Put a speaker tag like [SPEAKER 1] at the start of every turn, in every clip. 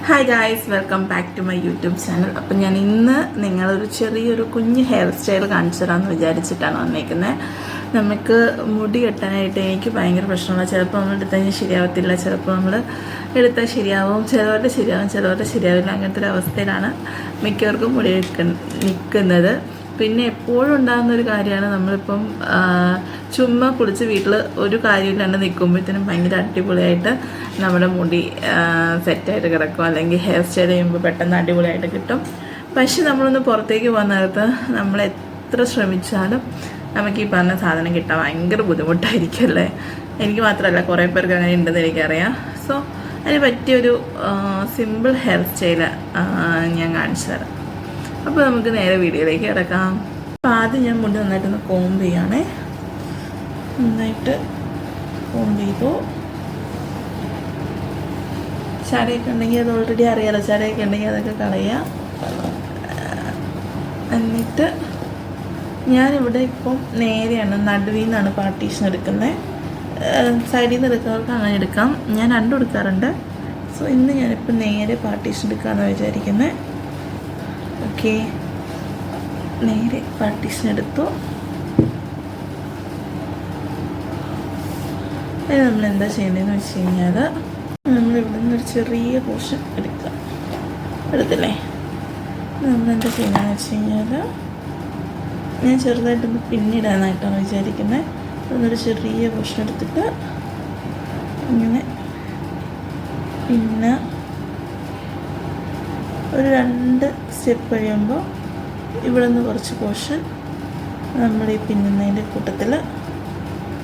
[SPEAKER 1] Hi guys, welcome back to my YouTube channel. അപ്പം ഞാൻ ഇന്ന് നിങ്ങളൊരു ചെറിയൊരു കുഞ്ഞ് ഹെയർ സ്റ്റൈൽ കാണിച്ചു തരാമെന്ന് വിചാരിച്ചിട്ടാണ് വന്നേക്കുന്നത്. നമുക്ക് മുടി കെട്ടാനായിട്ട് എനിക്ക് ഭയങ്കര പ്രശ്നമാണ്. ചിലപ്പോൾ നമ്മൾ എടുത്താൽ ശരിയാവത്തില്ല, ചിലപ്പോൾ നമ്മൾ എടുത്താൽ ശരിയാവും, ചിലവരുടെ ശരിയാവും, ചിലവരുടെ ശരിയാവില്ല. അങ്ങനത്തെ ഒരു അവസ്ഥയിലാണ് മിക്കവർക്കും മുടി നിൽക്കുന്നത്. പിന്നെ എപ്പോഴും ഉണ്ടാകുന്ന ഒരു കാര്യമാണ്, നമ്മളിപ്പം ചുമ്മാ കുളിച്ച് വീട്ടിൽ ഒരു കാര്യമില്ലാണ്ട് നിൽക്കുമ്പോഴത്തേനും ഭയങ്കര അടിപൊളിയായിട്ട് നമ്മുടെ മുടി സെറ്റായിട്ട് കിടക്കും, അല്ലെങ്കിൽ ഹെയർ സ്റ്റൈൽ ചെയ്യുമ്പോൾ പെട്ടെന്ന് അടിപൊളിയായിട്ട് കിട്ടും. പക്ഷെ നമ്മളൊന്ന് പുറത്തേക്ക് പോകുന്ന നേരത്ത് നമ്മൾ എത്ര ശ്രമിച്ചാലും നമുക്ക് ഈ പറഞ്ഞ സാധനം കിട്ടാൻ ഭയങ്കര ബുദ്ധിമുട്ടായിരിക്കും അല്ലേ. എനിക്ക് മാത്രമല്ല, കുറേ പേർക്ക് അങ്ങനെ ഉണ്ടെന്ന് എനിക്കറിയാം. സോ അതിന് പറ്റിയൊരു സിമ്പിൾ ഹെയർ സ്റ്റൈല് ഞാൻ കാണിച്ചു തരാം. അപ്പോൾ നമുക്ക് നേരെ വീഡിയോയിലേക്ക് കിടക്കാം. അപ്പോൾ ആദ്യം ഞാൻ മുടി നന്നായിട്ടൊന്ന് കോംബ് ചെയ്യുകയാണേ. നന്നായിട്ട് കോംബ് ചെയ്തു. ചടയൊക്കെ ഉണ്ടെങ്കിൽ അത് ഓൾറെഡി അറിയാലോ, ചടയൊക്കെ ഉണ്ടെങ്കിൽ അതൊക്കെ കളയുക. എന്നിട്ട് ഞാനിവിടെ ഇപ്പം നേരെയാണ് നടുവിൽ നിന്നാണ് പാർട്ടീഷൻ എടുക്കുന്നത്. സൈഡിൽ നിന്ന് എടുക്കുന്നവർക്ക് അങ്ങനെ എടുക്കാം, ഞാൻ രണ്ടും എടുക്കാറുണ്ട്. സോ ഇന്ന് ഞാനിപ്പോൾ നേരെ പാർട്ടീഷൻ എടുക്കാമെന്ന് വിചാരിക്കുന്നത്. ഓക്കെ, നേരെ പാർട്ടീഷൻ എടുത്തു. അത് നമ്മൾ എന്താ ചെയ്യേണ്ടതെന്ന് വെച്ച് കഴിഞ്ഞാൽ, നമ്മളിവിടെ നിന്നൊരു ചെറിയ പോർഷൻ എടുത്തില്ലേ. നമ്മളെന്താ ചെയ്യുന്നതെന്ന് വെച്ച് കഴിഞ്ഞാൽ, ഞാൻ ചെറുതായിട്ടൊന്ന് പിന്നിടാനായിട്ടാണ് വിചാരിക്കുന്നത്. അതൊന്നൊരു ചെറിയ പോർഷൻ എടുത്തിട്ട് ഇങ്ങനെ പിന്നെ ഒരു 2 സ്റ്റെപ്പ് കഴിയുമ്പോൾ ഇവിടെ നിന്ന് കുറച്ച് പോർഷൻ നമ്മൾ ഈ പിന്നുന്നതിൻ്റെ കൂട്ടത്തിൽ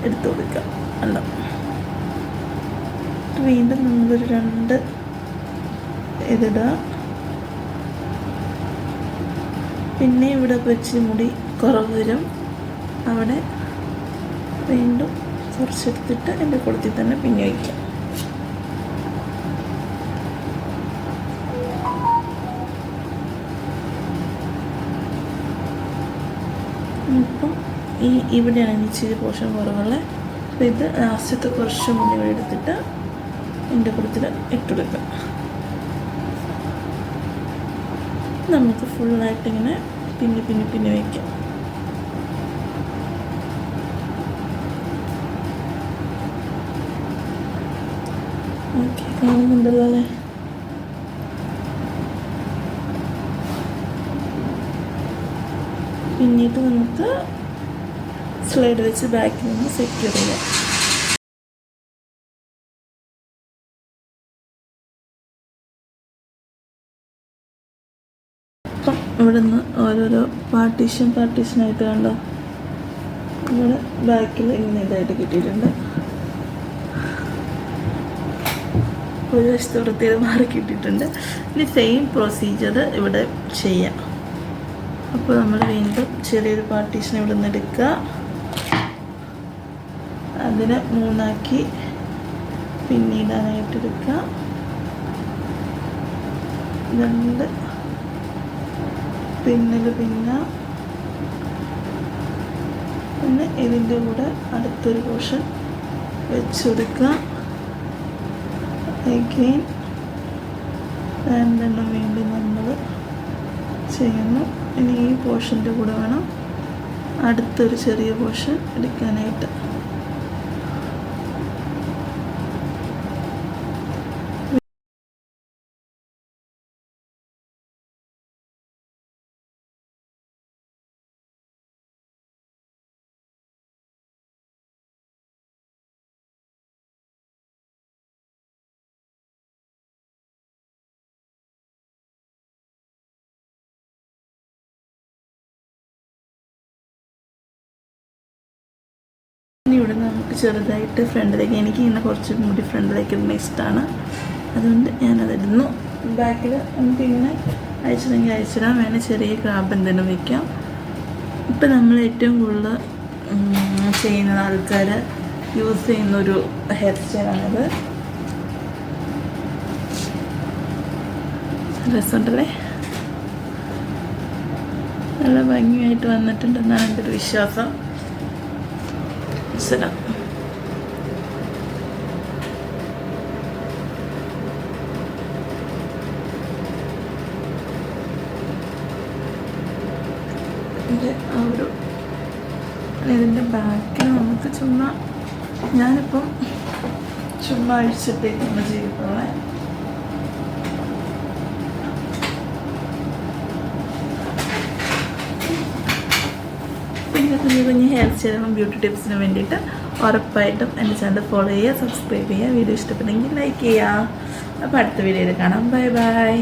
[SPEAKER 1] എടുത്തു കൊടുക്കുക. അല്ല, വീണ്ടും നമ്മളൊരു 2 ഇതിടുക. പിന്നെ ഇവിടെ വെച്ച് മുടി കുറവ് വരും, അവിടെ വീണ്ടും കുറച്ചെടുത്തിട്ട് എൻ്റെ കൂട്ടത്തിൽ തന്നെ പിന്നെ വയ്ക്കാം. ഇപ്പം ഇവിടെയാണ് ഇച്ചിരി പോർഷൻ കുറവുള്ളത്. അപ്പോൾ ഇത് ലാസ്റ്റത്തെ കുറച്ച് മുടി ഇവിടെ എടുത്തിട്ട് എൻ്റെ കൂട്ടത്തിൽ ഇട്ടുകൊടുക്കുക. നമുക്ക് ഫുള്ളായിട്ടിങ്ങനെ പിന്നെ വയ്ക്കാം. ഓക്കെ, കാണുന്നുണ്ടല്ലോ അല്ലേ. പിന്നീട് നമുക്ക് സ്ലൈഡ് വെച്ച് ബാക്കിൽ നിന്ന് സെക്യൂർ ചെയ്യാം. അപ്പം ഇവിടെ നിന്ന് ഓരോരോ പാർട്ടീഷനായിട്ട് കണ്ടോ, ഇവിടെ ബാക്കിൽ ഇങ്ങനെ ഇതായിട്ട് കിട്ടിയിട്ടുണ്ട്. ഒരു വശത്ത് വൃത്തിയിൽ മാറി കിട്ടിയിട്ടുണ്ട്. ഇനി സെയിം പ്രൊസീജിയർ ഇവിടെ ചെയ്യാം. അപ്പോൾ നമ്മൾ വീണ്ടും ചെറിയൊരു പാർട്ടീഷൻ ഇവിടെ നിന്ന് എടുക്കുക, അതിനെ 3ആക്കി പിന്നിടാനായിട്ട് എടുക്കുക. 2 പിന്നെ ഇതിൻ്റെ കൂടെ അടുത്തൊരു പോർഷൻ വെച്ച് കൊടുക്കുക. അഗെയിൻ 2 വീണ്ടും നമ്മൾ ചെയ്യുന്നു. ഇനി ഈ പോർഷൻ്റെ കൂടെ വേണം അടുത്തൊരു ചെറിയ പോർഷൻ എടുക്കാനായിട്ട്. ഇവിടെ നമുക്ക് ചെറുതായിട്ട് ഫ്രണ്ടിലേക്ക്, എനിക്ക് ഇങ്ങനെ കുറച്ച് മുടി ഫ്രണ്ടിലേക്ക് ഇടുന്ന ഇഷ്ടമാണ്, അതുകൊണ്ട് ഞാനതിടുന്നു. ബാക്കിൽ നമുക്ക് ഇങ്ങനെ അയച്ചിടെങ്കിൽ അയച്ചിടാം, വേണേൽ ചെറിയ ക്രാബ് എന്തെങ്കിലും വയ്ക്കാം. ഇപ്പം നമ്മൾ ഏറ്റവും കൂടുതൽ ചെയ്യുന്ന ആൾക്കാർ യൂസ് ചെയ്യുന്നൊരു ഹെയർ സ്റ്റൈലാണിത്. രസമുണ്ടല്ലേ, നല്ല ഭംഗിയായിട്ട് വന്നിട്ടുണ്ടെന്നാണ് എൻ്റെ ഒരു വിശ്വാസം. Selam. ഇതിൻ്റെ ആ ഒരു ഇതിൻ്റെ ബാക്കിൽ നമുക്ക് ചുമ്മാ ഞാനിപ്പം ചുമ്മാ അഴിച്ചിട്ടേക്കാണ് ചെയ്തിട്ടുള്ളത്. പിന്നെ കുഞ്ഞു കുഞ്ഞു ഹെയർ സ്റ്റൈലും ബ്യൂട്ടി ടിപ്സിന് വേണ്ടിയിട്ട് ഉറപ്പായിട്ടും എൻ്റെ ചാനൽ ഫോളോ ചെയ്യുക, സബ്സ്ക്രൈബ് ചെയ്യുക, വീഡിയോ ഇഷ്ടപ്പെട്ടെങ്കിൽ ലൈക്ക് ചെയ്യുക. അപ്പോൾ അടുത്ത വീഡിയോയിൽ കാണാം. Bye bye.